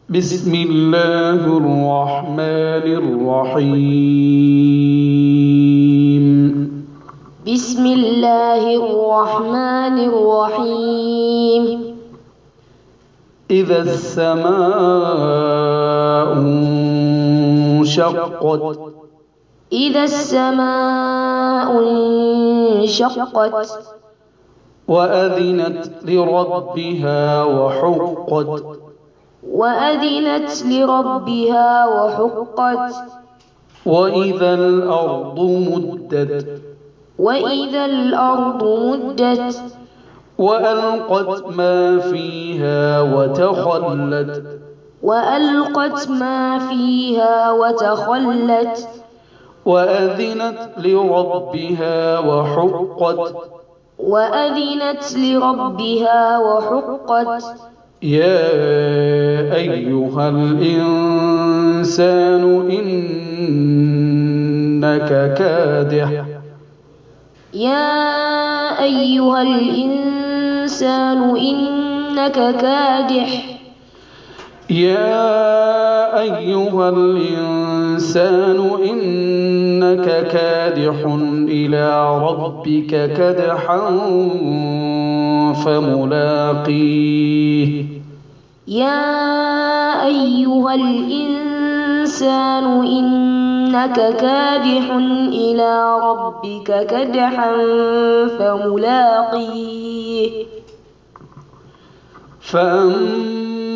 بسم الله الرحمن الرحيم. بسم الله الرحمن الرحيم. إذا السماء انشقت. إذا السماء انشقت. وأذنت لربها وحقت. وأذنت لربها وحقت. وإذا الأرض مدت. وإذا الأرض مدت. وألقت ما فيها وتخلت. وألقت ما فيها وتخلت. وأذنت لربها وحقت. وأذنت لربها وحقت. يا أيها الإنسان إنك كادح. يا أيها الإنسان إنك كادح. يا أيها الإنسان إنك كادح إلى ربك كدحا فملاقيه. يا أيها الإنسان إنك كادح إلى ربك كدحا فملاقيه. فأما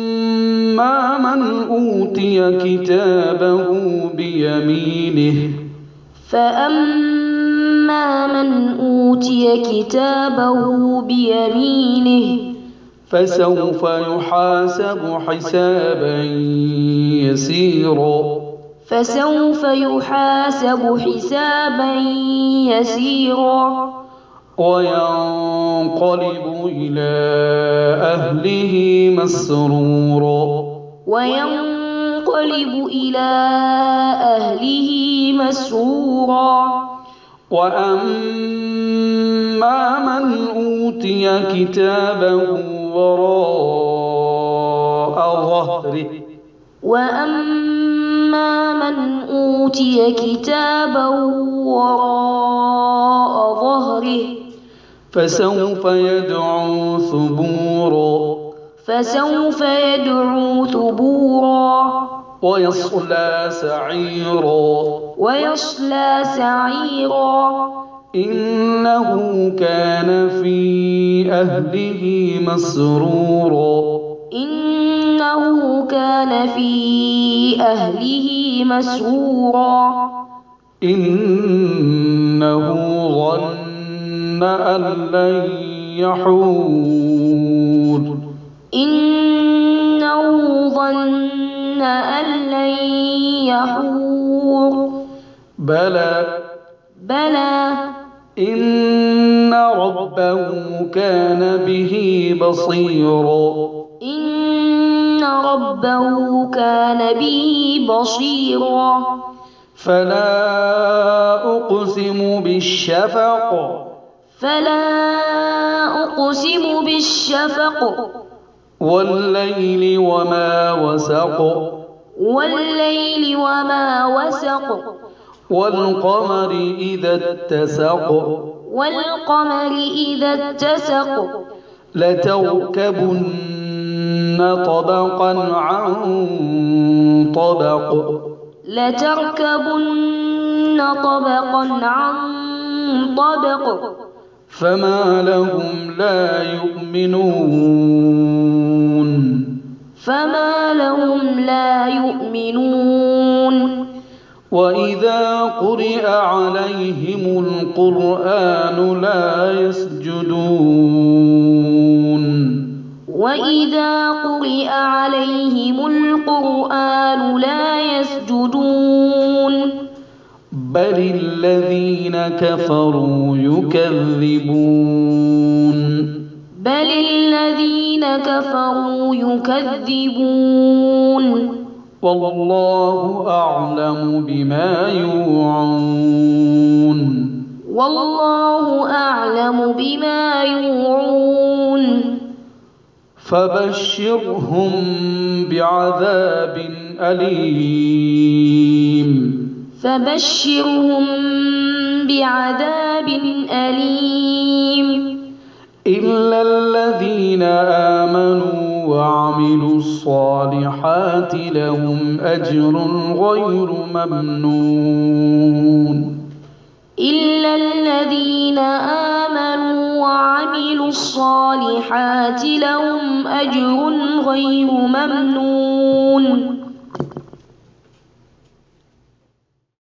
من أوتي كتابه بيمينه. فأما من أوتي كتابه بيمينه. فسوف يحاسب حسابا يسيرا. فسوف يحاسب حسابا يسيرا. وينقلب إلى أهله مسرورا. وينقلب إلى أهله مسرورا. وأما من أوتي كتابه وراء ظهره. وأما من أوتي كتابه وراء ظهره. فسوف يدعو ثبورا. فسوف يدعو ثبورا. ويصلى سعيرا. ويصلى سعيرا. إنه كان في أهله مسرورا. إنه كان في أهله مسرورا. إنه ظن أن لن يحور. إنه ظن أن لن يحور. بلى. بلى. إن ربه كان به بصيرا. إن ربه كان به بصيرا. فلا أقسم بالشفق. فلا أقسم بالشفق. والليل وما وسق. والليل وما وسق. والقمر إذا اتسق. والقمر إذا اتسق. لتركبن طبقا عن طبق. لتركبن طبقا عن طبق. فما لهم لا يؤمنون. فما لهم لا يؤمنون. وإذا قرئ عليهم القرآن لا يسجدون. وإذا قرئ عليهم القرآن لا يسجدون. بل الذين كفروا يكذبون. بل الذين كفروا يكذبون. والله أعلم بما يوعون. والله أعلم بما يوعون. فبشرهم بعذاب أليم فبشرهم بعذاب أليم إلا الذين آمنوا وعملوا الصالحات لهم أجر غير ممنون إلا الذين آمنوا وعملوا الصالحات لهم أجر غير ممنون